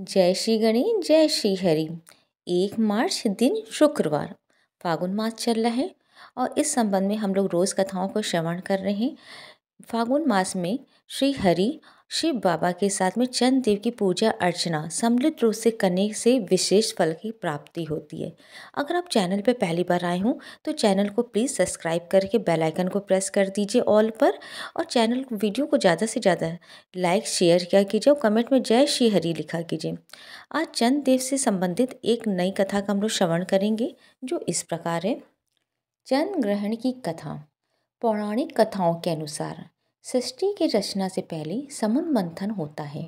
जय श्री गणेश जय श्री हरि। 1 मार्च दिन शुक्रवार, फागुन मास चल रहा है और इस संबंध में हम लोग रोज़ कथाओं को श्रवण कर रहे हैं। फागुन मास में श्री हरि शिव बाबा के साथ में चंद्र देव की पूजा अर्चना सम्मिलित रूप से करने से विशेष फल की प्राप्ति होती है। अगर आप चैनल पर पहली बार आए हों तो चैनल को प्लीज़ सब्सक्राइब करके बेल आइकन को प्रेस कर दीजिए ऑल पर, और चैनल वीडियो को ज़्यादा से ज़्यादा लाइक शेयर किया कीजिए और कमेंट में जय श्री हरि लिखा कीजिए। आज चंद्र देव से संबंधित एक नई कथा का हम लोग श्रवण करेंगे जो इस प्रकार है। चंद्र ग्रहण की कथा। पौराणिक कथाओं के अनुसार सृष्टि की रचना से पहले समुद्र मंथन होता है।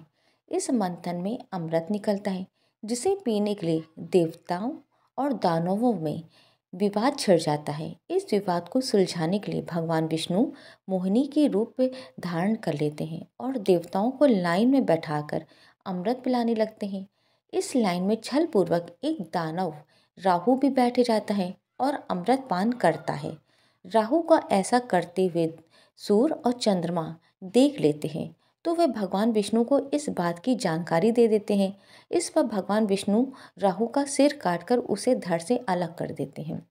इस मंथन में अमृत निकलता है जिसे पीने के लिए देवताओं और दानवों में विवाद छिड़ जाता है। इस विवाद को सुलझाने के लिए भगवान विष्णु मोहिनी के रूप में धारण कर लेते हैं और देवताओं को लाइन में बैठाकर अमृत पिलाने लगते हैं। इस लाइन में छल पूर्वक एक दानव राहु भी बैठ जाता है और अमृत पान करता है। राहु का ऐसा करते हुए सूर्य और चंद्रमा देख लेते हैं तो वे भगवान विष्णु को इस बात की जानकारी दे देते हैं। इस पर भगवान विष्णु राहु का सिर काटकर उसे धड़ से अलग कर देते हैं।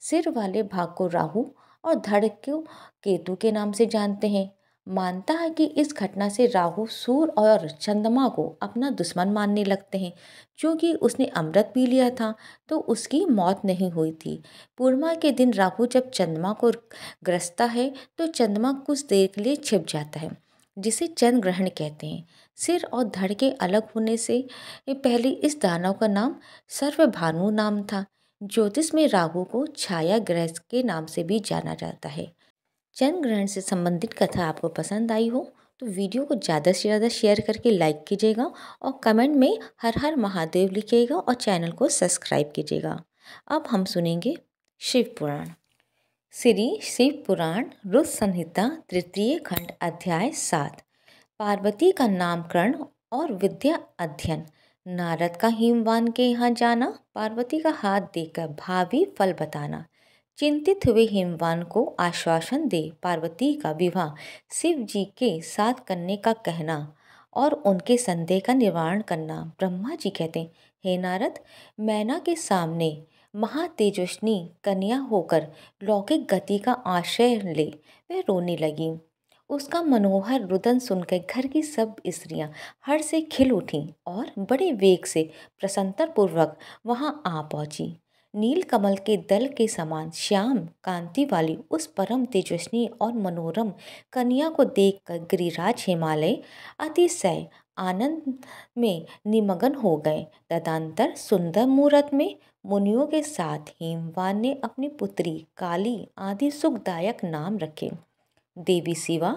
सिर वाले भाग को राहु और धड़ को केतु के नाम से जानते हैं। मानता है कि इस घटना से राहु सूर्य और चंद्रमा को अपना दुश्मन मानने लगते हैं। क्योंकि उसने अमृत पी लिया था तो उसकी मौत नहीं हुई थी। पूर्णिमा के दिन राहु जब चंद्रमा को ग्रसता है तो चंद्रमा कुछ देर के लिए छिप जाता है जिसे चंद्र ग्रहण कहते हैं। सिर और धड़ के अलग होने से पहले इस दानव का नाम सर्वभानु नाम था। ज्योतिष में राहु को छाया ग्रह के नाम से भी जाना जाता है। चंद्र ग्रहण से संबंधित कथा आपको पसंद आई हो तो वीडियो को ज़्यादा से ज़्यादा शेयर करके लाइक कीजिएगा और कमेंट में हर हर महादेव लिखिएगा और चैनल को सब्सक्राइब कीजिएगा। अब हम सुनेंगे शिव पुराण। श्री शिव पुराण रुद्र संहिता तृतीय खंड अध्याय 7। पार्वती का नामकरण और विद्या अध्ययन। नारद का हिमवान के यहाँ जाना, पार्वती का हाथ देकर भावी फल बताना। चिंतित हुए हिमवान को आश्वासन दे पार्वती का विवाह शिव जी के साथ करने का कहना और उनके संदेह का निवारण करना। ब्रह्मा जी कहते हैं, हे नारद, मैना के सामने महातेजस्विनी कन्या होकर लौकिक गति का आश्रय ले वह रोने लगी। उसका मनोहर रुदन सुनकर घर की सब स्त्रियां हर्ष से खिल उठीं और बड़े वेग से प्रसन्नतापूर्वक वहां आ पहुंची। नील कमल के दल के समान श्याम कांति वाली उस परम तेजस्वी और मनोरम कन्या को देखकर गिरिराज हिमालय अतिशय आनंद में निमग्न हो गए। तदंतर सुंदर मुहूर्त में मुनियों के साथ हिमवान ने अपनी पुत्री काली आदि सुखदायक नाम रखे। देवी शिवा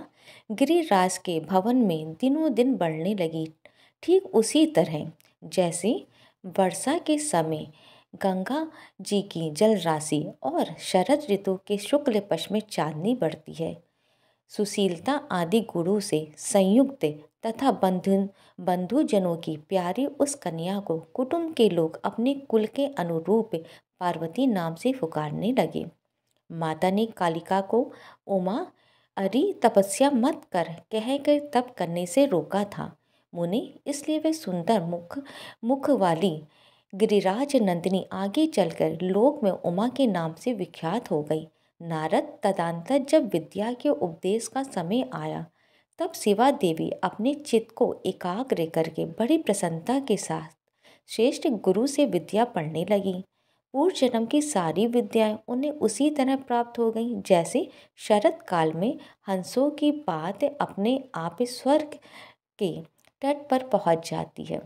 गिरिराज के भवन में दिनों दिन बढ़ने लगी। ठीक उसी तरह जैसे वर्षा के समय गंगा जी की जल राशि और शरद ऋतु के शुक्ल पक्ष में चांदनी बढ़ती है। सुशीलता आदि गुरु से संयुक्त तथा बंधुजनों की प्यारी उस कन्या को कुटुंब के लोग अपने कुल के अनुरूप पार्वती नाम से पुकारने लगे। माता ने कालिका को उमा अरे तपस्या मत कर कहकर तप करने से रोका था। मुनि इसलिए वे सुंदर मुख वाली गिरिराज नंदिनी आगे चलकर लोक में उमा के नाम से विख्यात हो गई। नारद तदंतर जब विद्या के उपदेश का समय आया तब शिवा देवी अपने चित्त को एकाग्र करके बड़ी प्रसन्नता के साथ श्रेष्ठ गुरु से विद्या पढ़ने लगी। पूर्व जन्म की सारी विद्याएं उन्हें उसी तरह प्राप्त हो गईं जैसे शरद काल में हंसों की बात अपने आप स्वर्ग के तट पर पहुंच जाती है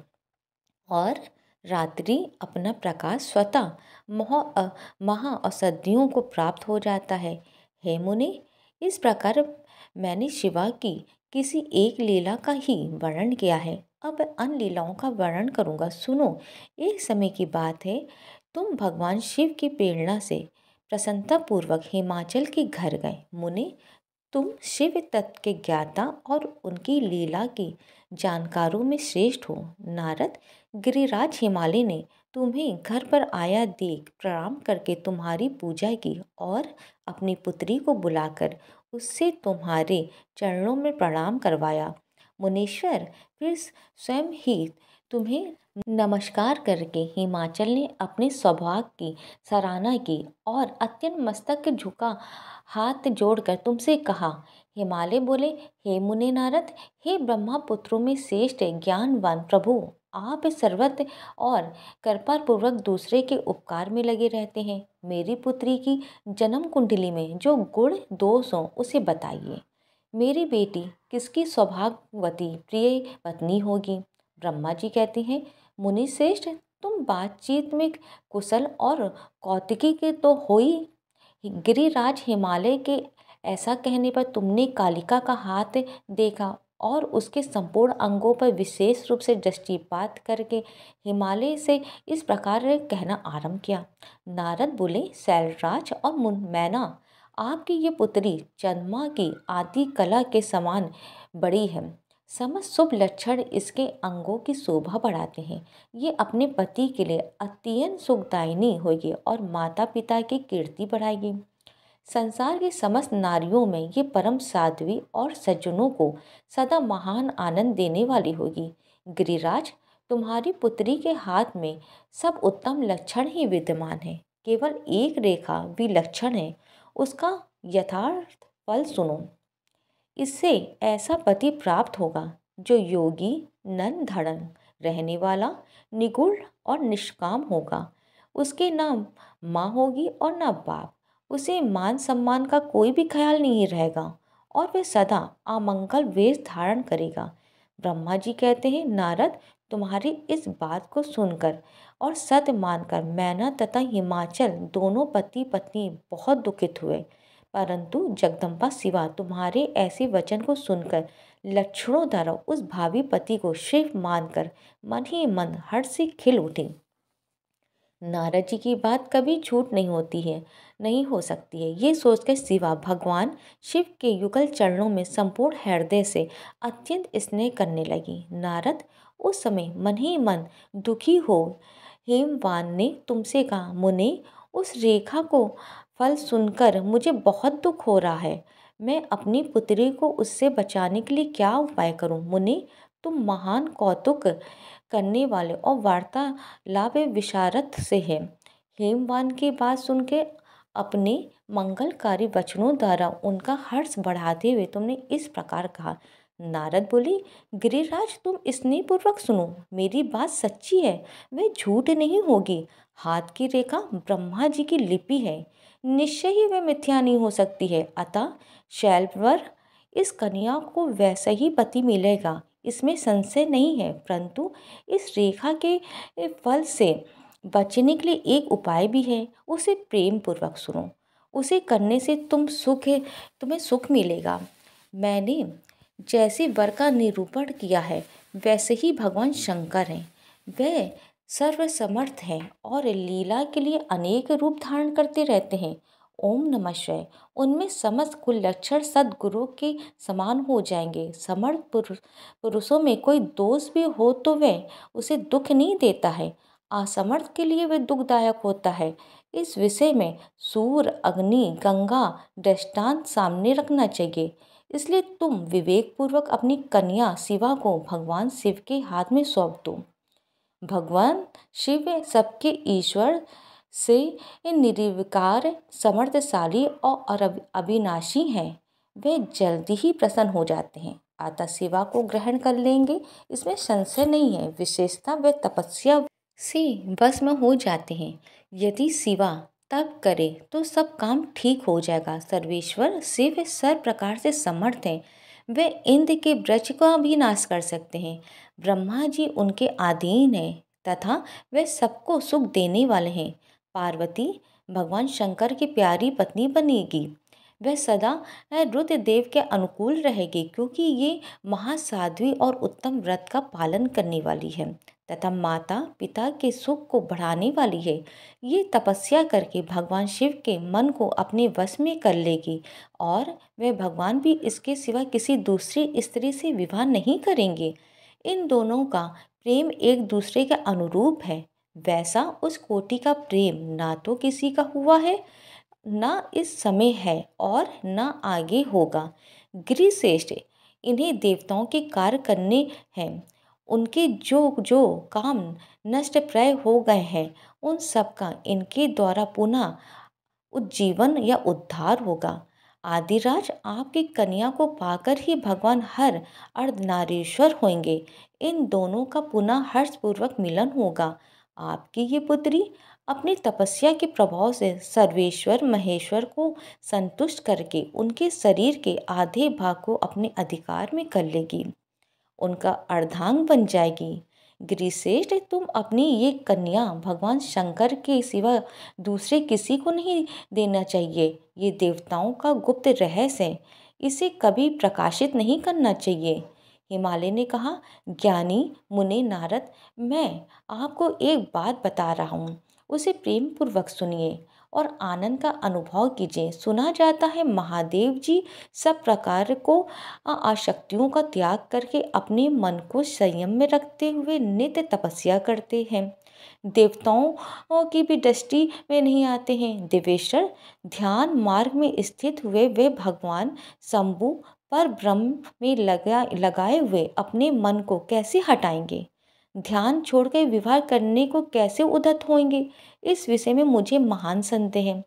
और रात्रि अपना प्रकाश स्वतः महाऔषधियों को प्राप्त हो जाता है। हे मुनि, इस प्रकार मैंने शिवा की किसी एक लीला का ही वर्णन किया है। अब अन्य लीलाओं का वर्णन करूँगा, सुनो। एक समय की बात है, तुम भगवान शिव की प्रेरणा से प्रसन्नतापूर्वक हिमाचल के घर गए। मुनि, तुम शिव तत्व के ज्ञाता और उनकी लीला की जानकारों में श्रेष्ठ हो। नारद, गिरिराज हिमालय ने तुम्हें घर पर आया देख प्रणाम करके तुम्हारी पूजा की और अपनी पुत्री को बुलाकर उससे तुम्हारे चरणों में प्रणाम करवाया। मुनीश्वर फिर स्वयं ही तुम्हें नमस्कार करके हिमाचल ने अपने सौभाग्य की सराहना की और अत्यंत मस्तक झुका हाथ जोड़कर तुमसे कहा। हिमालय बोले, हे मुने नारद, हे ब्रह्मा पुत्रों में श्रेष्ठ ज्ञानवान प्रभु, आप सर्वत्र और कृपा पूर्वक दूसरे के उपकार में लगे रहते हैं। मेरी पुत्री की जन्म कुंडली में जो गुण दोष हो उसे बताइए। मेरी बेटी किसकी सौभाग्यवती प्रिय पत्नी होगी? ब्रह्मा जी कहते हैं, मुनि श्रेष्ठ, तुम बातचीत में कुशल और कौतुकी के तो हो ही। गिरिराज हिमालय के ऐसा कहने पर तुमने कालिका का हाथ देखा और उसके संपूर्ण अंगों पर विशेष रूप से दृष्टिपात करके हिमालय से इस प्रकार कहना आरंभ किया। नारद बोले, शैलराज और मैना, आपकी ये पुत्री चंद्रमा की आदि कला के समान बड़ी है। समस्त शुभ लक्षण इसके अंगों की शोभा बढ़ाते हैं। ये अपने पति के लिए अत्यंत सुखदायिनी होगी और माता पिता की कीर्ति बढ़ाएगी। संसार की समस्त नारियों में ये परम साध्वी और सज्जनों को सदा महान आनंद देने वाली होगी। गिरिराज, तुम्हारी पुत्री के हाथ में सब उत्तम लक्षण ही विद्यमान है। केवल एक रेखा विलक्षण है, उसका यथार्थ फल सुनो। इससे ऐसा पति प्राप्त होगा जो योगी, नन धड़न रहने वाला, निगूढ़ और निष्काम होगा। उसके ना माँ होगी और ना बाप। उसे मान सम्मान का कोई भी ख्याल नहीं रहेगा और वह सदा अमंगल वेश धारण करेगा। ब्रह्मा जी कहते हैं, नारद, तुम्हारी इस बात को सुनकर और सत्य मानकर मैना तथा हिमाचल दोनों पति पत्नी बहुत दुखित हुए। परंतु जगदम्बा शिवा तुम्हारे ऐसे वचन को सुनकर लक्षणों द्वारा उस भावी पति को शिव मानकर मन ही मन हर्ष से खिल उठी। नारद जी की बात कभी झूठ नहीं होती है, नहीं हो सकती है। ये सोचकर शिवा भगवान शिव के युगल चरणों में संपूर्ण हृदय से अत्यंत स्नेह करने लगी। नारद उस समय मन ही मन दुखी हो हेमवान ने तुमसे कहा, मुने, उस रेखा को फल सुनकर मुझे बहुत दुख हो रहा है। मैं अपनी पुत्री को उससे बचाने के लिए क्या उपाय करूं? मुने, तुम महान कौतुक करने वाले और वार्तालाप विशारद से है। हेमवान की बात सुन के अपने मंगलकारी वचनों द्वारा उनका हर्ष बढ़ाते हुए तुमने इस प्रकार कहा। नारद बोली, गिरिराज, तुम स्नेहपूर्वक सुनो, मेरी बात सच्ची है, वह झूठ नहीं होगी। हाथ की रेखा ब्रह्मा जी की लिपि है, निश्चय ही वह मिथ्या नहीं हो सकती है। अतः शैलवर, इस कन्या को वैसा ही पति मिलेगा, इसमें संशय नहीं है। परंतु इस रेखा के फल से बचने के लिए एक उपाय भी है, उसे प्रेम पूर्वक सुनो। उसे करने से तुम्हें सुख मिलेगा। मैंने जैसे वर का निरूपण किया है वैसे ही भगवान शंकर हैं। वह सर्वसमर्थ हैं और लीला के लिए अनेक रूप धारण करते रहते हैं। ओम नमः शिवाय। उनमें समस्त कुल लक्षण सदगुरु के समान हो जाएंगे। समर्थ पुरुषों में कोई दोष भी हो तो वह उसे दुख नहीं देता है, असमर्थ के लिए वह दुखदायक होता है। इस विषय में सूर्य, अग्नि, गंगा दृष्टांत सामने रखना चाहिए। इसलिए तुम विवेकपूर्वक अपनी कन्या शिवा को भगवान शिव के हाथ में सौंप दो। भगवान शिव सबके ईश्वर से निर्विकार, समर्थशाली और अविनाशी हैं। वे जल्दी ही प्रसन्न हो जाते हैं, अतः शिवा को ग्रहण कर लेंगे, इसमें संशय नहीं है। विशेषता वे तपस्या से बस में हो जाते हैं। यदि शिवा तप करे तो सब काम ठीक हो जाएगा। सर्वेश्वर शिव सर्व प्रकार से समर्थ हैं। वे इंद्र के वृक्ष का भी नाश कर सकते हैं। ब्रह्मा जी उनके अधीन हैं तथा वे सबको सुख देने वाले हैं। पार्वती भगवान शंकर की प्यारी पत्नी बनेगी। वह सदा रुद्रदेव के अनुकूल रहेगी, क्योंकि ये महासाध्वी और उत्तम व्रत का पालन करने वाली है तथा माता पिता के सुख को बढ़ाने वाली है। ये तपस्या करके भगवान शिव के मन को अपने वश में कर लेगी और वह भगवान भी इसके सिवा किसी दूसरी स्त्री से विवाह नहीं करेंगे। इन दोनों का प्रेम एक दूसरे के अनुरूप है। वैसा उस कोटि का प्रेम ना तो किसी का हुआ है, ना इस समय है और ना आगे होगा। गिरिश्रेष्ठ, इन्हें देवताओं के कार्य करने हैं उनके जो जो काम नष्ट प्राय हो गए हैं उन सब का इनके द्वारा पुनः उज्जीवन या उद्धार होगा। आदिराज आपकी कन्या को पाकर ही भगवान हर अर्धनारीश्वर होंगे। इन दोनों का पुनः हर्षपूर्वक मिलन होगा। आपकी ये पुत्री अपनी तपस्या के प्रभाव से सर्वेश्वर महेश्वर को संतुष्ट करके उनके शरीर के आधे भाग को अपने अधिकार में कर लेगी, उनका अर्धांग बन जाएगी। गिरिश्रेष्ठ, तुम अपनी ये कन्या भगवान शंकर के सिवा दूसरे किसी को नहीं देना चाहिए। ये देवताओं का गुप्त रहस्य है, इसे कभी प्रकाशित नहीं करना चाहिए। हिमालय ने कहा, ज्ञानी मुने नारद, मैं आपको एक बात बता रहा हूँ, उसे प्रेम पूर्वक सुनिए और आनंद का अनुभव कीजिए। सुना जाता है महादेव जी सब प्रकार को आसक्तियों का त्याग करके अपने मन को संयम में रखते हुए नित्य तपस्या करते हैं। देवताओं की भी दृष्टि में नहीं आते हैं। देवेश्वर, ध्यान मार्ग में स्थित हुए वे भगवान शंभु पर ब्रह्म में लगाए हुए अपने मन को कैसे हटाएंगे? ध्यान छोड़कर विवाह करने को कैसे उद्यत होंगे? इस विषय में मुझे महान संदेह है।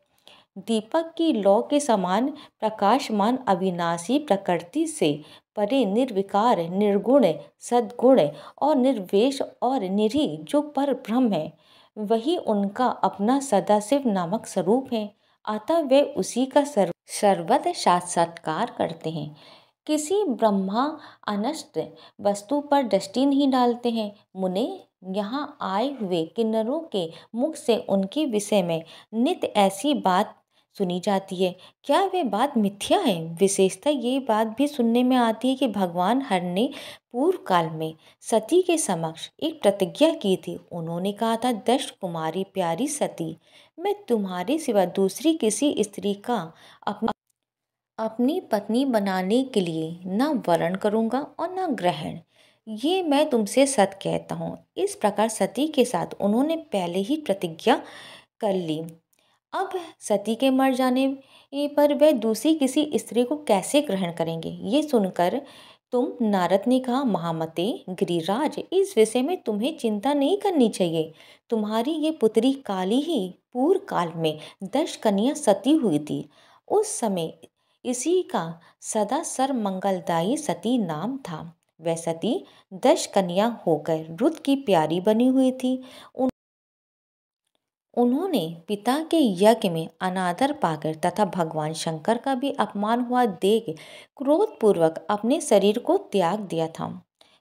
दीपक की लौ के समान प्रकाशमान अविनाशी प्रकृति से परे निर्विकार निर्गुण सद्गुण और निर्वेश और निरीह जो पर ब्रह्म है, वही उनका अपना सदाशिव नामक स्वरूप है। अतः वे उसी का सर्वत साक्षात्कार करते हैं, किसी ब्रह्मा अनष्ट वस्तु पर दृष्टि नहीं डालते हैं। मुने, यहाँ आए हुए किन्नरों के मुख से उनके विषय में नित्य ऐसी बात सुनी जाती है, क्या वे बात मिथ्या है? विशेषतः ये बात भी सुनने में आती है कि भगवान हर ने पूर्व काल में सती के समक्ष एक प्रतिज्ञा की थी। उन्होंने कहा था, दक्ष कुमारी प्यारी सती, मैं तुम्हारे सिवा दूसरी किसी स्त्री का अपनी पत्नी बनाने के लिए न वरण करूँगा और न ग्रहण। ये मैं तुमसे सच कहता हूँ। इस प्रकार सती के साथ उन्होंने पहले ही प्रतिज्ञा कर ली। अब सती के मर जाने पर वह दूसरी किसी स्त्री को कैसे ग्रहण करेंगे? ये सुनकर तुम नारद ने कहा, महामते गिरिराज, इस विषय में तुम्हें चिंता नहीं करनी चाहिए। तुम्हारी ये पुत्री काली ही पूर्व काल में दक्ष कन्या सती हुई थी। उस समय इसी का सदा सर्वमंगलदायी सती नाम था। वह सती दक्ष कन्या होकर रुद्र की प्यारी बनी हुई थी। उन्होंने पिता के यज्ञ में अनादर पाकर तथा भगवान शंकर का भी अपमान हुआ देख क्रोधपूर्वक अपने शरीर को त्याग दिया था।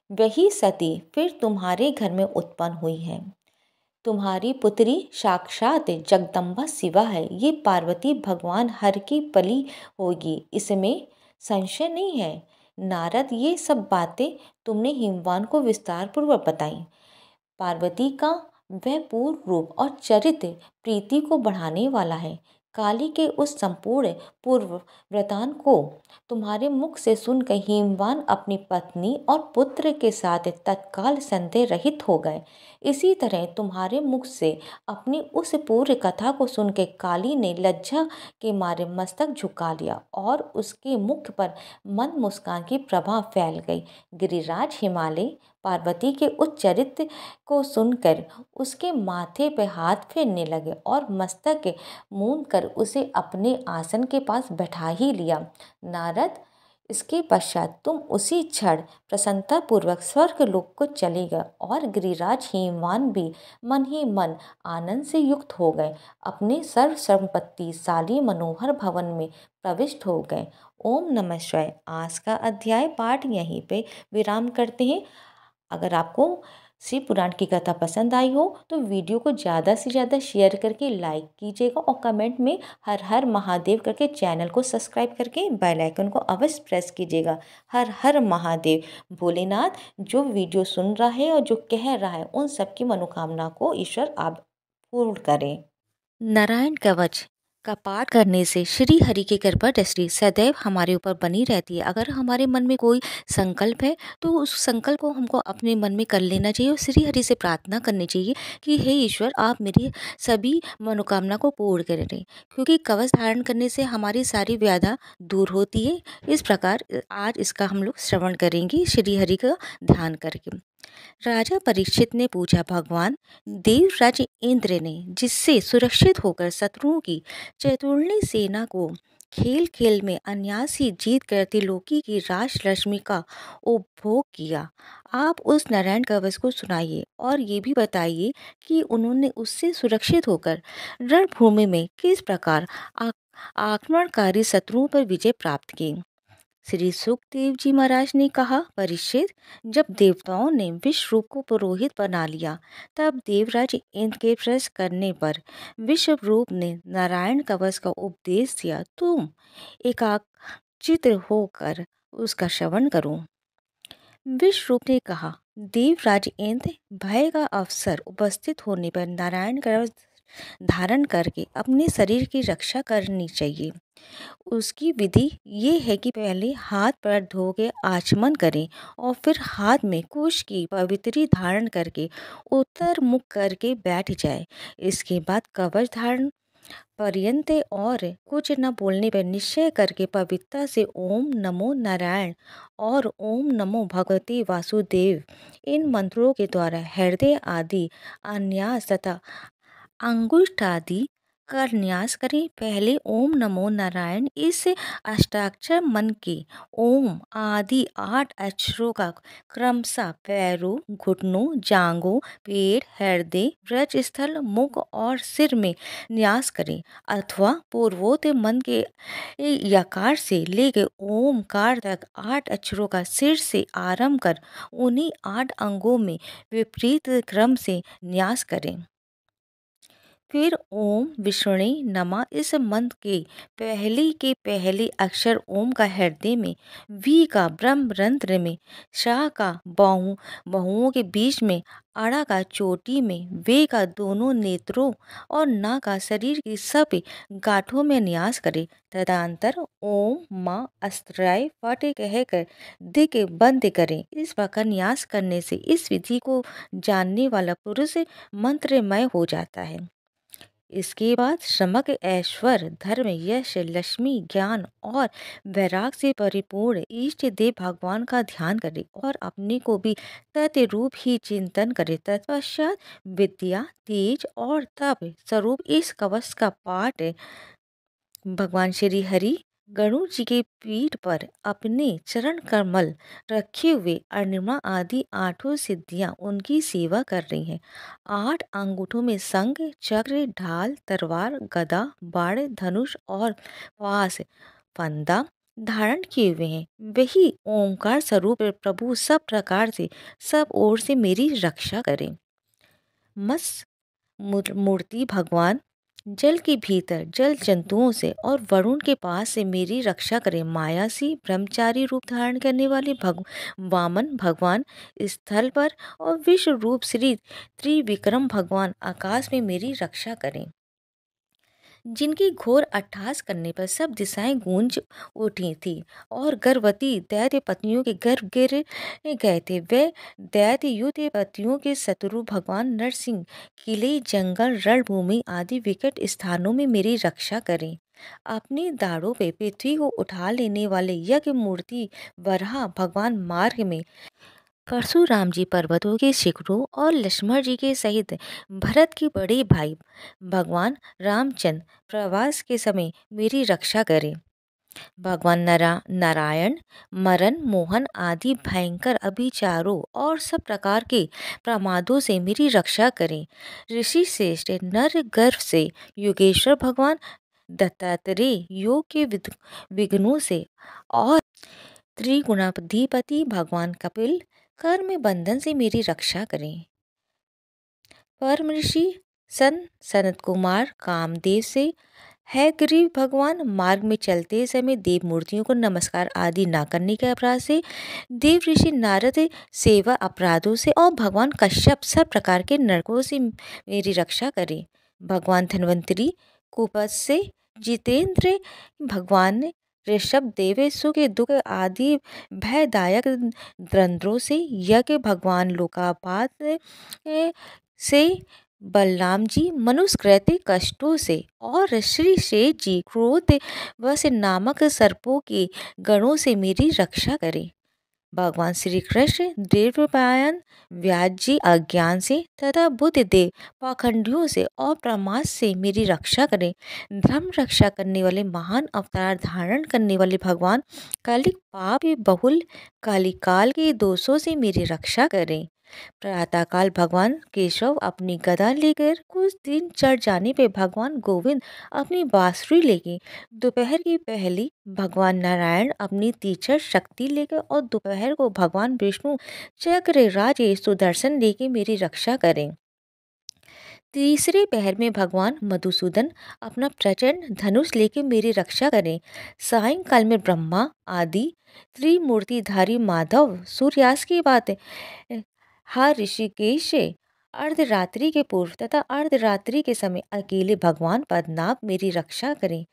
वही सती फिर तुम्हारे घर में उत्पन्न हुई है। तुम्हारी पुत्री साक्षात जगदम्बा शिवा है। ये पार्वती भगवान हर की पली होगी, इसमें संशय नहीं है। नारद, ये सब बातें तुमने हिमवान को विस्तार पूर्वक बताई। पार्वती का वह पूर्ण रूप और चरित्र प्रीति को बढ़ाने वाला है। काली के उस संपूर्ण पूर्व वृतांत को तुम्हारे मुख से सुनकर हिमवान अपनी पत्नी और पुत्र के साथ तत्काल संदेह रहित हो गए। इसी तरह तुम्हारे मुख से अपनी उस पूर्व कथा को सुनकर काली ने लज्जा के मारे मस्तक झुका लिया और उसके मुख पर मंद मुस्कान की प्रभा फैल गई। गिरिराज, हिमालय पार्वती के उच्च चरित्र को सुनकर उसके माथे पर हाथ फेरने लगे और मस्तक मूंद कर उसे अपने आसन के पास बैठा ही लिया। नारद, इसके पश्चात तुम उसी क्षण प्रसन्नतापूर्वक स्वर्ग लोक को चले गए और गिरिराज हिमवान भी मन ही मन आनंद से युक्त हो गए, अपने सर्व संपत्तिशाली मनोहर भवन में प्रविष्ट हो गए। ओम नमः शिवाय। आज का अध्याय पाठ यहीं पे विराम करते हैं। अगर आपको शिव पुराण की कथा पसंद आई हो तो वीडियो को ज़्यादा से ज़्यादा शेयर करके लाइक कीजिएगा और कमेंट में हर हर महादेव करके चैनल को सब्सक्राइब करके बेल आइकन को अवश्य प्रेस कीजिएगा। हर हर महादेव। भोलेनाथ जो वीडियो सुन रहा है और जो कह रहा है उन सबकी मनोकामना को ईश्वर आप पूर्ण करें। नारायण कवच का पाठ करने से श्री हरि की कृपा दृष्टि सदैव हमारे ऊपर बनी रहती है। अगर हमारे मन में कोई संकल्प है तो उस संकल्प को हमको अपने मन में कर लेना चाहिए और श्री हरि से प्रार्थना करनी चाहिए कि हे ईश्वर, आप मेरी सभी मनोकामना को पूर्ण करें, क्योंकि कवच धारण करने से हमारी सारी व्याधा दूर होती है। इस प्रकार आज इसका हम लोग श्रवण करेंगे श्री हरि का ध्यान करके। राजा परीक्षित ने पूछा, भगवान, देवराज इंद्र ने जिससे सुरक्षित होकर शत्रुओं की चतुर्णी सेना को खेल खेल में अनायास ही जीत कर त्रिलोकी की राज लक्ष्मी का उपभोग किया, आप उस नारायण कवच को सुनाइए और ये भी बताइए कि उन्होंने उससे सुरक्षित होकर रणभूमि में किस प्रकार आक्रमणकारी शत्रुओं पर विजय प्राप्त की। श्री सुखदेव जी महाराज ने कहा, परीक्षित, जब देवताओं ने विश्व को पुरोहित बना लिया, तब देवराज इंद्र के प्रश्न करने पर विश्वरूप ने नारायण कवच का उपदेश दिया। तुम एकाग्रचित्त होकर उसका श्रवण करो। विश्वरूप ने कहा, देवराज इंद्र, भय का अवसर उपस्थित होने पर नारायण कवच धारण करके अपने शरीर की रक्षा करनी चाहिए। उसकी विधि ये है कि पहले हाथ पैर धो के आचमन करें और फिर हाथ में कुश की पवित्री धारण करके उत्तर मुख करके बैठ जाए। इसके बाद कवच धारण पर्यंत और कुछ न बोलने पर निश्चय करके पवित्रता से ओम नमो नारायण और ओम नमो भगवते वासुदेव इन मंत्रों के द्वारा हृदय आदि अन्यास तथा अंगुष्ठ आदि का न्यास करें। पहले ओम नमो नारायण इस अष्टाक्षर मन के ओम आदि 8 अक्षरों का क्रमशः पैरों, घुटनों, जांघों, पेट, हृदय, व्रज स्थल, मुख और सिर में न्यास करें अथवा पूर्वोक्त मन के यकार से लेकर ओमकार तक 8 अक्षरों का सिर से आरंभ कर उन्हीं 8 अंगों में विपरीत क्रम से न्यास करें। फिर ओम विष्णे नमः इस मंत्र के पहले अक्षर ओम का हृदय में, वी का ब्रह्म रंध्र में, शाह का बाहुओं के बीच में, अड़ा का चोटी में, वे का दोनों नेत्रों और ना का शरीर की सब गांठों में न्यास करे। तदंतर ओम माँ अस्त्राय फट कहकर दिक बंद करें। इस प्रकार न्यास करने से इस विधि को जानने वाला पुरुष मंत्रमय हो जाता है। इसके बाद समग्र ऐश्वर्य, धर्म, यश, लक्ष्मी, ज्ञान और वैराग से परिपूर्ण इष्ट देव भगवान का ध्यान करे और अपने को भी तत्रूप ही चिंतन करे। तत्पश्चात विद्या, तेज और तप स्वरूप इस कवच का पाठ भगवान श्री हरि गणु जी के पीठ पर अपने चरण कमल रखे हुए अणिमा आदि 8 सिद्धियां उनकी सेवा कर रही हैं। 8 अंगूठों में शंख, चक्र, ढाल, तलवार, गदा, बाण, धनुष और पास फंदा धारण किए हुए हैं। वही ओंकार स्वरूप प्रभु सब प्रकार से सब ओर से मेरी रक्षा करें। मस मूर्ति भगवान जल के भीतर जल जंतुओं से और वरुण के पास से मेरी रक्षा करें। माया से ब्रह्मचारी रूप धारण करने वाले वामन भगवान स्थल पर और विश्व रूप श्री त्रिविक्रम भगवान आकाश में मेरी रक्षा करें। जिनकी घोर अट्टहास करने पर सब दिशाएं गूंज उठी थी और गर्भवती दैत्य पत्नियों के गर्भ गिर गए थे। वे दैत्य युद्ध पतियों के शत्रु भगवान नरसिंह किले, जंगल, रणभूमि आदि विकट स्थानों में मेरी रक्षा करें। अपने दाढ़ों पे पृथ्वी को उठा लेने वाले यज्ञ मूर्ति वराह भगवान मार्ग में परशुराम जी पर्वतों के शिखरों और लक्ष्मण जी के सहित भरत के बड़े भाई भगवान रामचंद्र प्रवास के समय मेरी रक्षा करें। भगवान नारायण मरण मोहन आदि भयंकर अभिचारों और सब प्रकार के प्रमादों से मेरी रक्षा करें। ऋषि श्रेष्ठ नर गर्भ से योगेश्वर भगवान दत्तात्रेय योग के विघ्नों से और त्रिगुणाधिपति भगवान कपिल कर्म बंधन से मेरी रक्षा करें। परम ऋषि सनत कुमार कामदेव से है गरीब भगवान मार्ग में चलते समय देव मूर्तियों को नमस्कार आदि ना करने के अपराध से, देव ऋषि नारद सेवा अपराधों से और भगवान कश्यप सब प्रकार के नरकों से मेरी रक्षा करें। भगवान धन्वंतरी कुपथ से, जितेंद्र भगवान ऋषभ देवेशु के दुख आदि भयदायक द्वंद्वों से, यज्ञ भगवान लोकापात से, बलराम जी मनुष्यकृत कष्टों से और श्री शेष जी क्रोध वश नामक सर्पों के गणों से मेरी रक्षा करें। भगवान श्री कृष्ण देवपायन व्यास जी अज्ञान से तथा बुद्ध देव पाखंडियों से और प्रमाद से मेरी रक्षा करें। धर्म रक्षा करने वाले महान अवतार धारण करने वाले भगवान कालिक पाप बहुल कालिकाल के दोषों से मेरी रक्षा करें। प्रातःकाल भगवान केशव अपनी गदा लेकर कुछ दिन चढ़ जाने पे भगवान गोविंद अपनी बांसुरी लेके, दोपहर की पहली भगवान नारायण अपनी तीक्ष्ण शक्ति लेकर और दोपहर को भगवान विष्णु चक्र राज सुदर्शन लेके मेरी रक्षा करें। तीसरे पहर में भगवान मधुसूदन अपना प्रचंड धनुष लेके मेरी रक्षा करें। सायंकाल में ब्रह्मा आदि त्रिमूर्तिधारी माधव सूर्यास्त की बात हर ऋषिकेश अर्धरात्रि के पूर्व तथा अर्धरात्रि के समय अकेले भगवान पद्मनाभ मेरी रक्षा करें।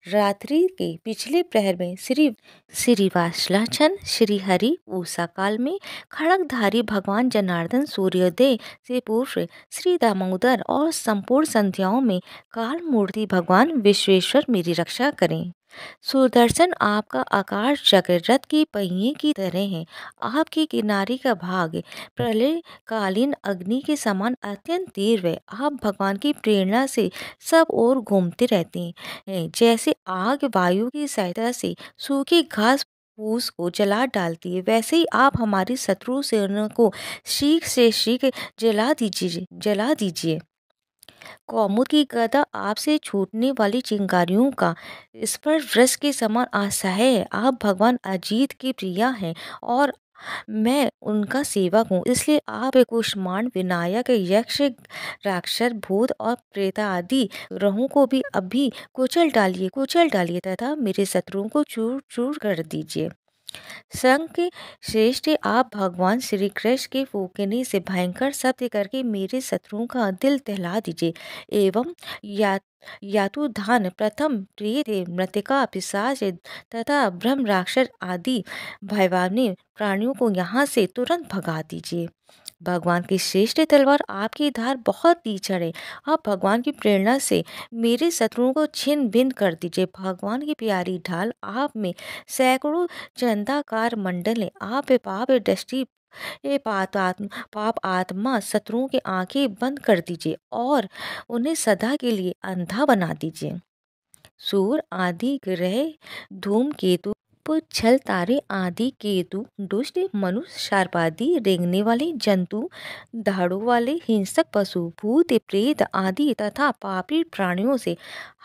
रात्रि के पिछले प्रहर में श्री वासलाचन श्री हरि उषा काल में खड़गधारी भगवान जनार्दन सूर्योदय से पूर्व श्री दामोदर और संपूर्ण संध्याओं में काल मूर्ति भगवान विश्वेश्वर मेरी रक्षा करें। सुदर्शन आपका आकार चक्र रथ के पहिए की तरह है। आपके किनारे का भाग प्रलय कालीन अग्नि के समान अत्यंत तीव्र है। आप भगवान की प्रेरणा से सब ओर घूमते रहते हैं। जैसे आग वायु की सहायता से सूखी घास फूस को जला डालती है, वैसे ही आप हमारी शत्रु सेना को शीघ्र से शीघ्र जला दीजिए। कौमुद की गदा आपसे छूटने वाली चिंगारियों का स्पर्श वृष के समान असह्य है। आप भगवान अजीत की प्रिया हैं और मैं उनका सेवक हूँ, इसलिए आप कुष्मांड विनायक यक्ष राक्षस भूत और प्रेत आदि ग्रहों को भी अभी कुचल डालिए तथा मेरे शत्रुओं को चूर चूर कर दीजिए। संघ के श्रेष्ठ आप भगवान श्री कृष्ण के फूकने से भयंकर शब्द करके मेरे शत्रुओं का दिल दहला दीजिए एवं यातुधान प्रथम प्रेत मृतिका पिशाच तथा ब्रह्म राक्षस आदि भयवानी प्राणियों को यहाँ से तुरंत भगा दीजिए। भगवान की श्रेष्ठ तलवार आपकी धार बहुत तीक्ष्ण है। आप भगवान की प्रेरणा से मेरे शत्रुओं को छिन्न भिन्न कर दीजिए। भगवान की प्यारी ढाल आप में सैकड़ों चंदाकार मंडल है। आप पाप दृष्टि पाप आत्मा शत्रुओं की आंखें बंद कर दीजिए और उन्हें सदा के लिए अंधा बना दीजिए। सूर्य आदि ग्रह धूमकेतु छल तारे आदि केतु दुष्ट मनुष्य सर्प आदि रेंगने वाले जंतु दाढ़ों वाले हिंसक पशु भूत प्रेत आदि तथा पापी प्राणियों से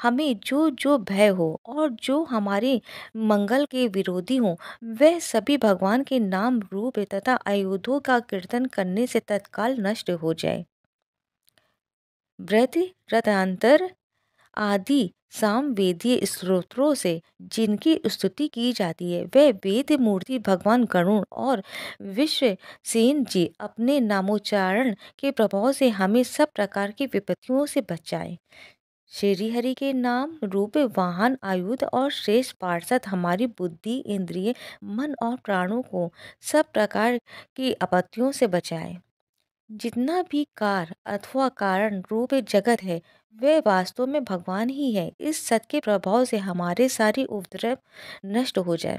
हमें जो जो भय हो और जो हमारे मंगल के विरोधी हो, वह सभी भगवान के नाम रूप तथा आयुधों का कीर्तन करने से तत्काल नष्ट हो जाए। व्रत रतांतर आदि सामवेदीय स्तोत्रों से जिनकी स्तुति की जाती है, वह वेद मूर्ति भगवान गरुण और विश्वसेन जी अपने नामोच्चारण के प्रभाव से हमें सब प्रकार की विपत्तियों से बचाए। श्री हरि के नाम रूप वाहन आयुध और श्रेष्ठ पार्षद हमारी बुद्धि इंद्रिय मन और प्राणों को सब प्रकार की आपत्तियों से बचाए। जितना भी कार अथवा कारण रूप जगत है, वह वास्तव में भगवान ही है। इस सत्य के प्रभाव से हमारे सारे उपद्रव नष्ट हो जाए।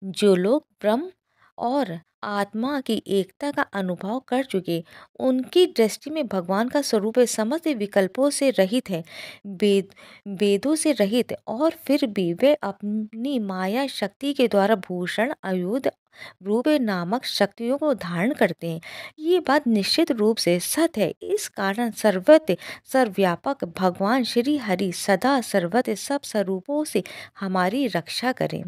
जो लोग ब्रह्म और आत्मा की एकता का अनुभव कर चुके, उनकी दृष्टि में भगवान का स्वरूप समस्त विकल्पों से रहित है, वेदों से रहित, और फिर भी वे अपनी माया शक्ति के द्वारा भूषण आयुध रूप नामक शक्तियों को धारण करते हैं। ये बात निश्चित रूप से सत्य है। इस कारण सर्वत्र सर्वव्यापक भगवान श्री हरि सदा सर्वत्र सब स्वरूपों से हमारी रक्षा करें।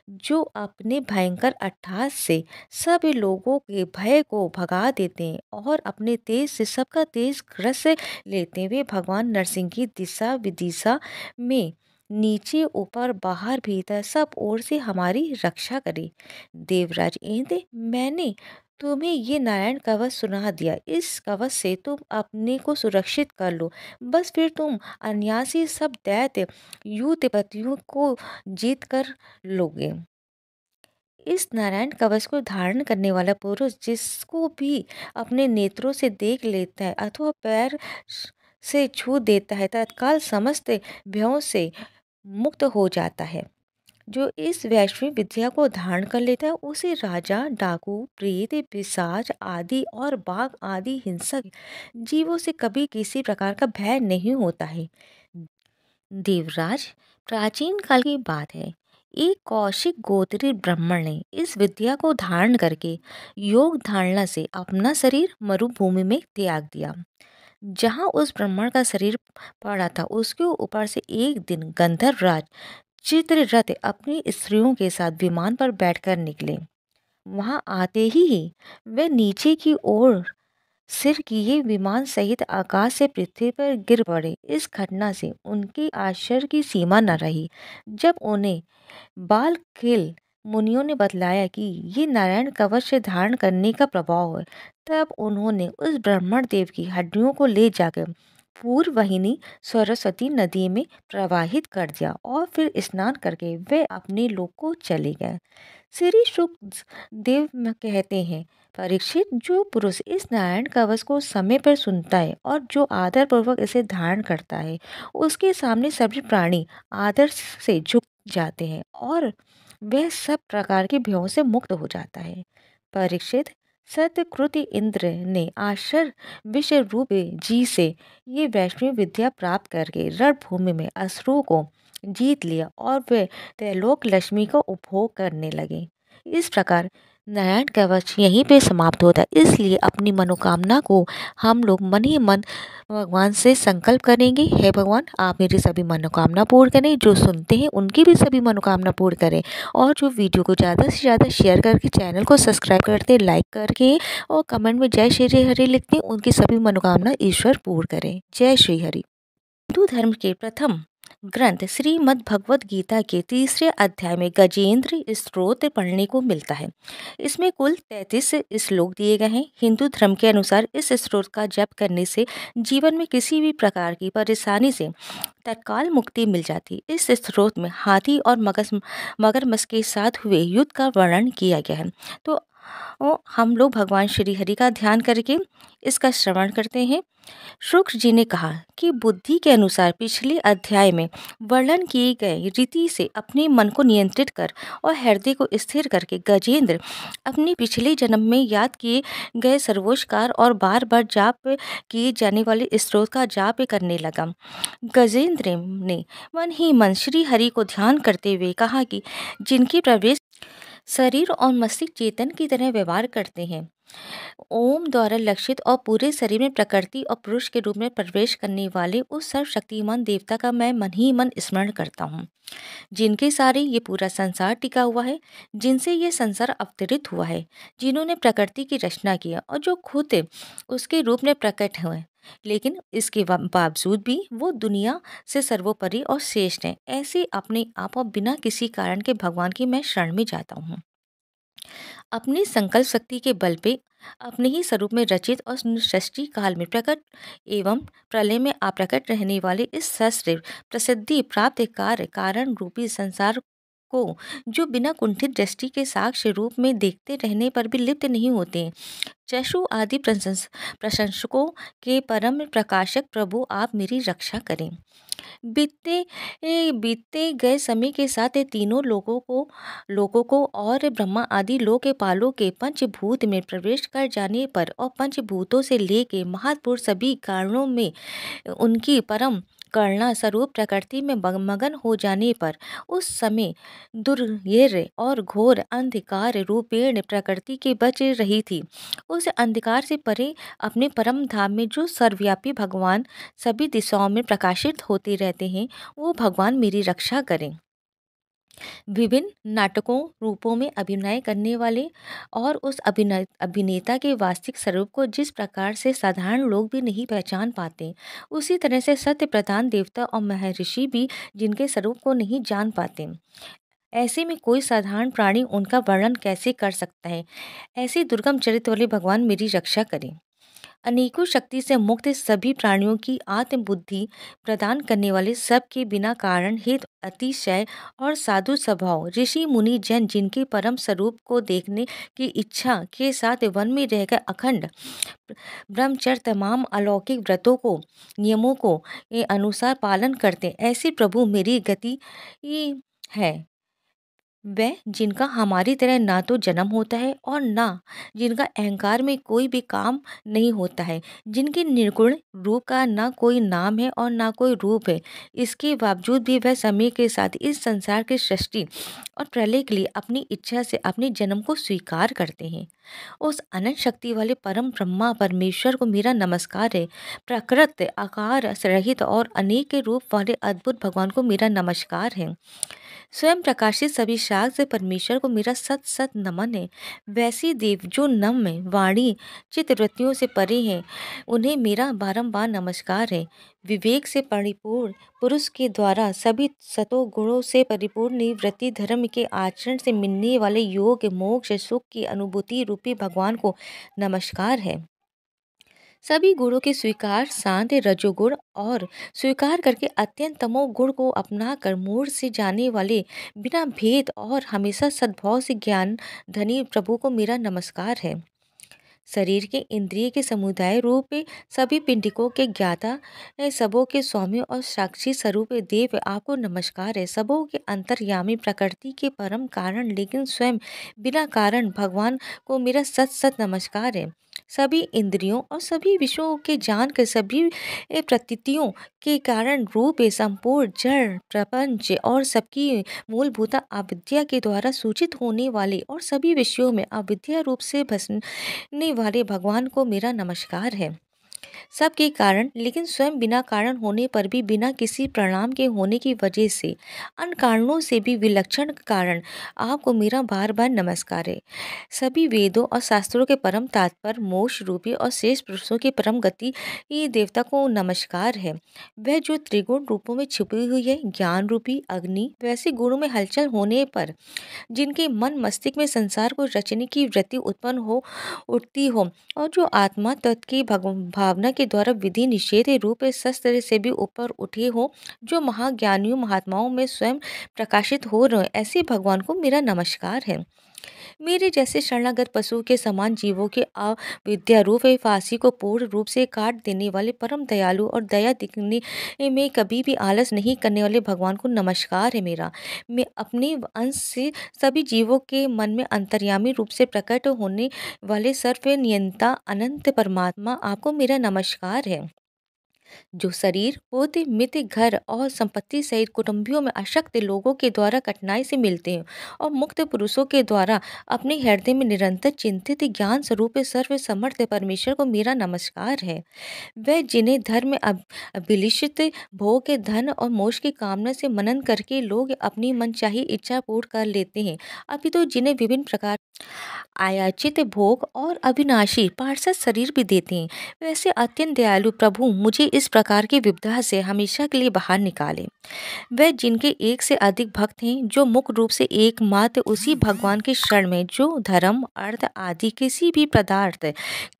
जो अपने भयंकर अट्टहास से सब लोगों के भय को भगा देते हैं और अपने तेज से सबका तेज ग्रस लेते हैं, वे भगवान नरसिंह की दिशा विदिशा में नीचे ऊपर बाहर भीतर सब ओर से हमारी रक्षा करे। देवराज इंद्र, मैंने तुम्हें ये नारायण कवच सुना दिया। इस कवच से तुम अपने को सुरक्षित कर लो, बस फिर तुम अनायासी सब दैत्य युद्धपतियों को जीत कर लोगे। इस नारायण कवच को धारण करने वाला पुरुष जिसको भी अपने नेत्रों से देख लेता है अथवा पैर से छू देता है, तत्काल समस्त भयों से मुक्त हो जाता है। जो इस वैश्विक विद्या को धारण कर लेता है उसे राजा, डाकू, प्रेत, पिशाच आदि और बाघ आदि हिंसक जीवों से कभी किसी प्रकार का भय नहीं होता है। देवराज, प्राचीन काल की बात है। एक कौशिक गोत्री ब्राह्मण ने इस विद्या को धारण करके योग धारणा से अपना शरीर मरुभूमि में त्याग दिया। जहाँ उस ब्राह्मण का शरीर पड़ा था उसके ऊपर से एक दिन गंधर्व राज चित्ररथ अपनी स्त्रियों के साथ विमान पर बैठकर निकले। वहां आते ही वे नीचे की ओर सिर किए विमान सहित आकाश से पृथ्वी पर गिर पड़े। इस घटना से उनके आश्चर्य की सीमा न रही। जब उन्हें बालखिल मुनियों ने बतलाया कि ये नारायण कवच से धारण करने का प्रभाव है, तब उन्होंने उस ब्राह्मण देव की हड्डियों को ले जाकर पूर्व वाहिनी सरस्वती नदी में प्रवाहित कर दिया और फिर स्नान करके वे अपने लोक को चले गए। श्री शुक देव में कहते हैं, परीक्षित, जो पुरुष इस नारायण कवच को समय पर सुनता है और जो आदर पूर्वक इसे धारण करता है उसके सामने सभी प्राणी आदर से झुक जाते हैं और वह सब प्रकार के भयों से मुक्त हो जाता है। परीक्षित, सतकृति इंद्र ने आश्चर्य विषय रूप जी से ये वैष्णव विद्या प्राप्त करके रणभूमि में असुरों को जीत लिया और वे त्रैलोक लक्ष्मी का उपभोग करने लगे। इस प्रकार नारायण कवच यहीं पे समाप्त होता है। इसलिए अपनी मनोकामना को हम लोग मन ही मन भगवान से संकल्प करेंगे, हे भगवान आप मेरी सभी मनोकामना पूर्ण करें, जो सुनते हैं उनकी भी सभी मनोकामना पूर्ण करें और जो वीडियो को ज़्यादा से ज़्यादा शेयर करके चैनल को सब्सक्राइब करते, लाइक करके और कमेंट में जय श्री हरि लिखते हैं, उनकी सभी मनोकामना ईश्वर पूर्ण करें। जय श्री हरि। हिंदू धर्म के प्रथम ग्रंथ श्रीमद् भगवद गीता के तीसरे अध्याय में गजेंद्र स्तोत्र पढ़ने को मिलता है। इसमें कुल 33 श्लोक दिए गए हैं। हिंदू धर्म के अनुसार इस स्तोत्र का जप करने से जीवन में किसी भी प्रकार की परेशानी से तत्काल मुक्ति मिल जाती। इस स्तोत्र में हाथी और मगरमच्छ के साथ हुए युद्ध का वर्णन किया गया है। तो हम लोग भगवान श्री हरि का ध्यान करके इसका श्रवण करते हैं। शुक्र जी ने कहा कि बुद्धि के अनुसार पिछले अध्याय में वर्णन किए गए रीति से अपने मन को नियंत्रित कर और हृदय को स्थिर करके गजेंद्र अपने पिछले जन्म में याद किए गए सर्वोच्चकार और बार बार जाप किए जाने वाले स्त्रोत का जाप करने लगा। गजेंद्र ने मन ही मन श्री हरि को ध्यान करते हुए कहा कि जिनके प्रवेश शरीर और मस्तिष्क चेतन की तरह व्यवहार करते हैं, ओम द्वारा लक्षित और पूरे शरीर में प्रकृति और पुरुष के रूप में प्रवेश करने वाले उस सर्वशक्तिमान देवता का मैं मन ही मन स्मरण करता हूँ, जिनके सारे ये पूरा संसार टिका हुआ है, जिनसे ये संसार अवतरित हुआ है, जिन्होंने प्रकृति की रचना किया और जो खुद उसके रूप में प्रकट हुए, लेकिन इसके बावजूद भी वो दुनिया से सर्वोपरि और श्रेष्ठ है। ऐसे अपने आप और बिना किसी कारण के भगवान की मैं शरण में जाता हूँ। अपनी संकल्प शक्ति के बल पे अपने ही स्वरूप में रचित और सृष्टि काल में प्रकट एवं प्रलय में अप्रकट रहने वाले इस सश्रेष्ठ प्रसिद्धि प्राप्त कार्य कारण रूपी संसार को, जो बिना कुंठित दृष्टि के साक्ष्य रूप में देखते रहने पर भी लिप्त नहीं होते, चक्षु आदि प्रशंसकों के परम प्रकाशक प्रभु आप मेरी रक्षा करें। बीतते गए समय के साथ ये तीनों लोगों को और ब्रह्मा आदि लोक के पालों के पंचभूत में प्रवेश कर जाने पर और पंचभूतों से लेके महापुरुष सभी कारणों में उनकी परम करुणा स्वरूप प्रकृति में मगन हो जाने पर उस समय दुर्यर और घोर अंधकार रूपेण प्रकृति के बच रही थी, उस अंधकार से परे अपने परम धाम में जो सर्वव्यापी भगवान सभी दिशाओं में प्रकाशित होते रहते हैं, वो भगवान मेरी रक्षा करें। विभिन्न नाटकों रूपों में अभिनय करने वाले और उस अभिनेता के वास्तविक स्वरूप को जिस प्रकार से साधारण लोग भी नहीं पहचान पाते, उसी तरह से सत्य प्रधान देवता और महर्षि भी जिनके स्वरूप को नहीं जान पाते, ऐसे में कोई साधारण प्राणी उनका वर्णन कैसे कर सकता है। ऐसे दुर्गम चरित्र वाले भगवान मेरी रक्षा करें। अनेकों शक्ति से मुक्त सभी प्राणियों की आत्म बुद्धि प्रदान करने वाले सबके बिना कारण हेतु अतिशय और साधु स्वभाव ऋषि मुनि जन, जिनके परम स्वरूप को देखने की इच्छा के साथ वन में रहकर अखंड ब्रह्मचर्य तमाम अलौकिक व्रतों को नियमों को अनुसार पालन करते, ऐसे प्रभु मेरी गति है। वह जिनका हमारी तरह ना तो जन्म होता है और ना जिनका अहंकार में कोई भी काम नहीं होता है, जिनके निर्गुण रूप का ना कोई नाम है और ना कोई रूप है। इसके बावजूद भी वह समय के साथ इस संसार की सृष्टि और प्रलय के लिए अपनी इच्छा से अपने जन्म को स्वीकार करते हैं। उस अनंत शक्ति वाले परम ब्रह्मा परमेश्वर को मेरा नमस्कार है। प्रकृत आकार रहित और अनेक के रूप वाले अद्भुत भगवान को मेरा नमस्कार है। स्वयं प्रकाशित सभी शाक्त परमेश्वर को मेरा सत सत नमन है। वैसी देव जो नम्य वाणी चित्तवृत्तियों से परे हैं, उन्हें मेरा बारंबार नमस्कार है। विवेक से परिपूर्ण पुरुष के द्वारा सभी सतो गुणों से परिपूर्ण निवृत्ति धर्म के आचरण से मिलने वाले योग मोक्ष सुख की अनुभूति रूपी भगवान को नमस्कार है। सभी गुणों के स्वीकार शांत रजोगुण और स्वीकार करके अत्यंत तमोगुण को अपना कर मूढ़ से जाने वाले बिना भेद और हमेशा सद्भाव से ज्ञान धनी प्रभु को मेरा नमस्कार है। शरीर के इंद्रिय के समुदाय रूप सभी पिंडिकों के ज्ञाता सबों के स्वामी और साक्षी स्वरूप देव आपको नमस्कार है। सबों के अंतर्यामी प्रकृति के परम कारण लेकिन स्वयं बिना कारण भगवान को मेरा सत सत नमस्कार है। सभी इंद्रियों और सभी विषयों के जान कर सभी प्रतीतियों के कारण रूप संपूर्ण जड़ प्रपंच और सबकी मूलभूत अविद्या के द्वारा सूचित होने वाले और सभी विषयों में अविद्या रूप से भसने वाले भगवान को मेरा नमस्कार है। सबके कारण लेकिन स्वयं बिना कारण होने पर भी बिना किसी परिणाम के होने की वजह से अन्य कारणों से भी विलक्षण कारण आपको मेरा बार बार नमस्कार है। सभी वेदों और शास्त्रों के परम तात्पर्य मोक्ष रूपी और शेष पुरुषों की परम गति ये देवता को नमस्कार है। वह जो त्रिगुण रूपों में छिपी हुई है ज्ञान रूपी अग्नि वैसे गुणों में हलचल होने पर जिनके मन मस्तिष्क में संसार को रचने की वृत्ति उत्पन्न हो उठती हो और जो आत्मा तत्व की भावना के द्वारा विधि निषेध रूप शस्त्र से भी ऊपर उठे हो, जो महाज्ञानियों महात्माओं में स्वयं प्रकाशित हो रहे ऐसे भगवान को मेरा नमस्कार है। मेरे जैसे शरणागत पशु के समान जीवों के अविद्या रूप फांसी को पूर्ण रूप से काट देने वाले परम दयालु और दया दिखने में कभी भी आलस नहीं करने वाले भगवान को नमस्कार है मेरा। मैं अपने अंश से सभी जीवों के मन में अंतर्यामी रूप से प्रकट होने वाले सर्व नियंता अनंत परमात्मा आपको मेरा नमस्कार है। जो शरीर पोते मित्र घर और संपत्ति सहित कुटुंबियों में अशक्त लोगों के द्वारा कठिनाई से मिलते हैं और मुक्त पुरुषों के द्वारा अपने हृदय में निरंतर चिंतित ज्ञान स्वरूप सर्व समर्थ परमेश्वर को मेरा नमस्कार है। वह जिन्हें धर्म में अभिलिषित भोग के धन और मोक्ष की कामना से मनन करके लोग अपनी मनचाही इच्छा पूर्ण कर लेते हैं, अभी तो जिन्हें विभिन्न प्रकार आयाचित भोग और अविनाशी पार्षद शरीर भी देते हैं, वैसे अत्यंत दयालु प्रभु मुझे इस प्रकार की विपदा से हमेशा के लिए बाहर निकाले। वह जिनके एक से अधिक भक्त हैं जो मुख्य रूप से एकमात्र उसी भगवान के शरण में जो धर्म अर्थ आदि किसी भी पदार्थ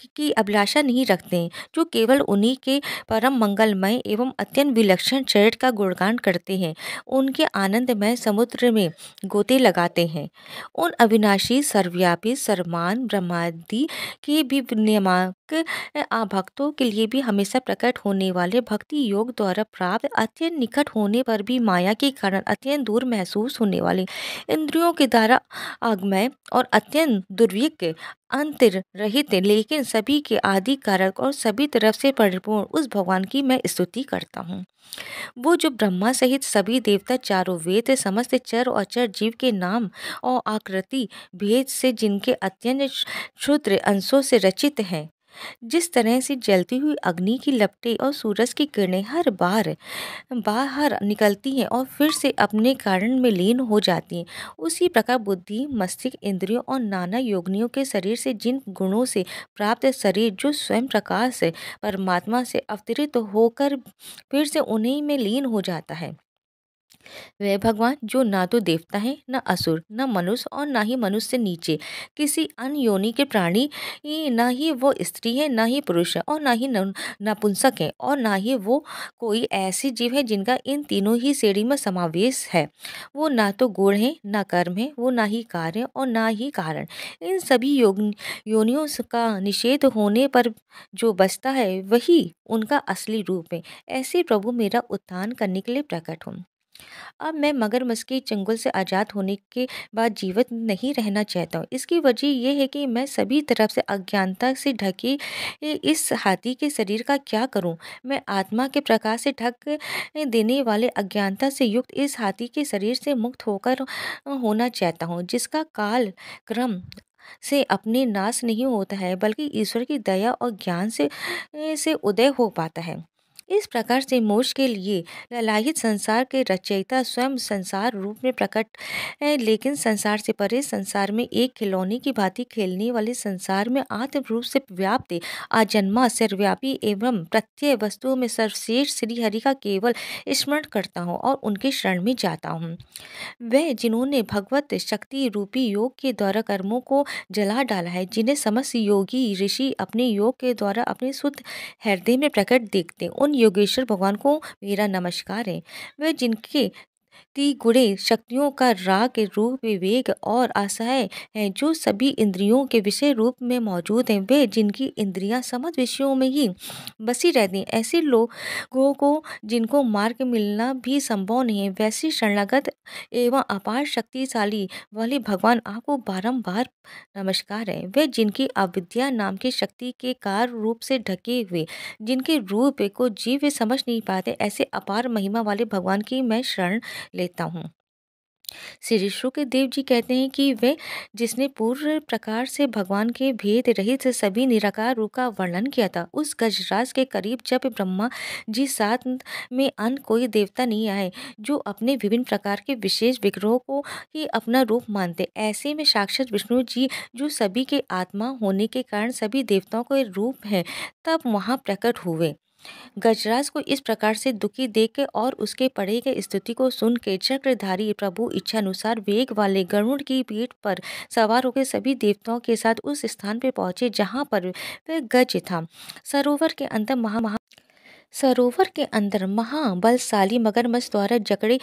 की अभिलाषा नहीं रखते हैं, जो केवल उन्हीं के परम मंगलमय एवं अत्यंत विलक्षण चरित्र का गुणगान करते हैं, उनके आनंदमय समुद्र में गोते लगाते हैं। उन अविनाशी सर्वव्यापी सर्वमान ब्रह्मादि के भी नियामक भक्तों के लिए भी हमेशा प्रकट होने वाले भक्ति योग द्वारा प्राप्त अत्यंत निकट होने पर भी माया के कारण अत्यंत दूर महसूस होने वाले इंद्रियों के द्वारा आगमय और अत्यंत दुर्विक अंतर रहित लेकिन सभी के आदि कारक और सभी तरफ से परिपूर्ण उस भगवान की मैं स्तुति करता हूँ। वो जो ब्रह्मा सहित सभी देवता चारों वेद समस्त चर और अचर जीव के नाम और आकृति भेद से जिनके अत्यंत क्षुद्र अंशों से रचित हैं, जिस तरह से जलती हुई अग्नि की लपटें और सूरज की किरणें हर बार बाहर निकलती हैं और फिर से अपने कारण में लीन हो जाती हैं, उसी प्रकार बुद्धि मस्तिष्क इंद्रियों और नाना योगिनियों के शरीर से जिन गुणों से प्राप्त शरीर जो स्वयं प्रकाश से परमात्मा से अवतरित होकर फिर से उन्हीं में लीन हो जाता है, वह भगवान जो ना तो देवता है न असुर न मनुष्य और ना ही मनुष्य से नीचे किसी अन्य योनि के प्राणी, ना ही वो स्त्री है ना ही पुरुष है और ना ही नपुंसक है और ना ही वो कोई ऐसी जीव है जिनका इन तीनों ही श्रेणी में समावेश है। वो ना तो गुण है ना कर्म है, वो ना ही कार्य और ना ही कारण। इन सभी योनियों का निषेध होने पर जो बचता है वही उनका असली रूप है। ऐसे प्रभु मेरा उत्थान करने के लिए प्रकट हो। अब मैं मगरमच्छ के चंगुल से आज़ाद होने के बाद जीवित नहीं रहना चाहता हूँ। इसकी वजह ये है कि मैं सभी तरफ से अज्ञानता से ढके इस हाथी के शरीर का क्या करूँ? मैं आत्मा के प्रकाश से ढक देने वाले अज्ञानता से युक्त इस हाथी के शरीर से मुक्त होकर होना चाहता हूँ, जिसका काल क्रम से अपने नाश नहीं होता है, बल्कि ईश्वर की दया और ज्ञान से उदय हो पाता है। इस प्रकार से मोक्ष के लिए ललाहित संसार के रचयिता स्वयं संसार रूप में प्रकट है, लेकिन संसार से परे, संसार में एक खिलौने की भांति खेलने वाले संसार में आत्म रूप से व्याप्त आजन्मा सर्वव्यापी एवं प्रत्यय वस्तुओं में सर्वश्रेष्ठ श्री हरि का केवल स्मरण करता हूँ और उनके शरण में जाता हूँ। वह जिन्होंने भगवत शक्ति रूपी योग के द्वारा कर्मों को जला डाला है, जिन्हें समस्त योगी ऋषि अपने योग के द्वारा अपने शुद्ध हृदय में प्रकट देखते हैं, उन योगेश्वर भगवान को मेरा नमस्कार है। वह जिनके गुणे शक्तियों का राग रूप विवेक और आशाएं हैं, जो सभी इंद्रियों के विषय रूप में मौजूद हैं, वे जिनकी इंद्रियां समस्त विषयों में ही बसी रहती हैं, ऐसे लोगों को जिनको मार्ग मिलना भी संभव नहीं है, वैसे शरणागत एवं अपार शक्तिशाली वाले भगवान आपको बारंबार नमस्कार है। वे जिनकी अविद्या नाम की शक्ति के कार्य रूप से ढके हुए, जिनके रूप को जीव समझ नहीं पाते, ऐसे अपार महिमा वाले भगवान की मैं शरण लेता हूँ। श्री शुक्रदेव जी कहते हैं कि वे जिसने पूर्ण प्रकार से भगवान के भेद रहित सभी निराकार रूप का वर्णन किया था, उस गजराज के करीब जब ब्रह्मा जी साथ में अन्य कोई देवता नहीं आए, जो अपने विभिन्न प्रकार के विशेष विग्रहों को ही अपना रूप मानते, ऐसे में साक्षात विष्णु जी, जो सभी के आत्मा होने के कारण सभी देवताओं के रूप हैं, तब वहाँ प्रकट हुए। गजराज को इस प्रकार से दुखी देख के और उसके पढ़े गए स्तुति को सुन के चक्रधारी प्रभु इच्छानुसार वेग वाले गरुड़ की पीठ पर सवार होकर सभी देवताओं के साथ उस स्थान पर पहुंचे जहां पर वह गज था। सरोवर के अंदर महाबलशाली मगरमच्छ द्वारा जकड़े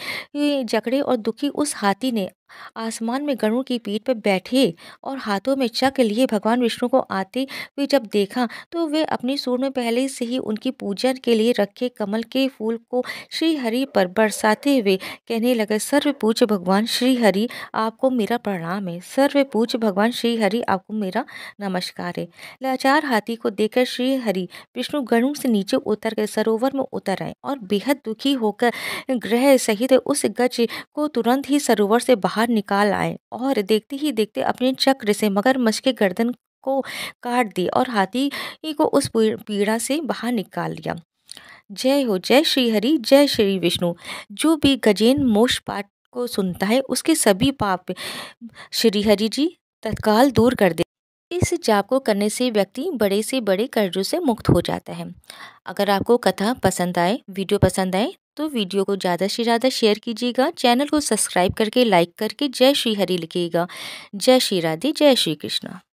जकड़े और दुखी उस हाथी ने आसमान में गरुड़ की पीठ पर बैठे और हाथों में चक्र लिए भगवान विष्णु को आते हुए जब देखा, तो वे अपनी सूंड में पहले से ही उनकी पूजा के लिए रखे कमल के फूल को श्री हरि पर बरसाते हुए कहने लगे, सर्व पूज्य भगवान श्री हरि, आपको मेरा प्रणाम है। सर्व पूज्य भगवान श्री हरि, आपको मेरा नमस्कार है। लाचार हाथी को देखकर श्री हरि विष्णु गरुड़ से नीचे उतर कर सरोवर में उतर आए और बेहद दुखी होकर ग्रह सहित उस गज को तुरंत ही सरोवर से बाहर निकाल आए और देखते ही देखते अपने चक्र से मगरमच्छ के गर्दन को काट दी और हाथी को उस पीड़ा से बाहर निकाल लिया। जय हो, जय श्री हरि, जय श्री विष्णु। जो भी गजेन मोक्ष पाठ को सुनता है, उसके सभी पाप श्री हरि जी तत्काल दूर कर दे। इस जाप को करने से व्यक्ति बड़े से बड़े कर्जों से मुक्त हो जाता है। अगर आपको कथा पसंद आए, वीडियो पसंद आए, तो वीडियो को ज़्यादा से ज़्यादा शेयर कीजिएगा। चैनल को सब्सक्राइब करके लाइक करके जय श्री हरि लिखिएगा। जय श्री राधे, जय श्री कृष्ण।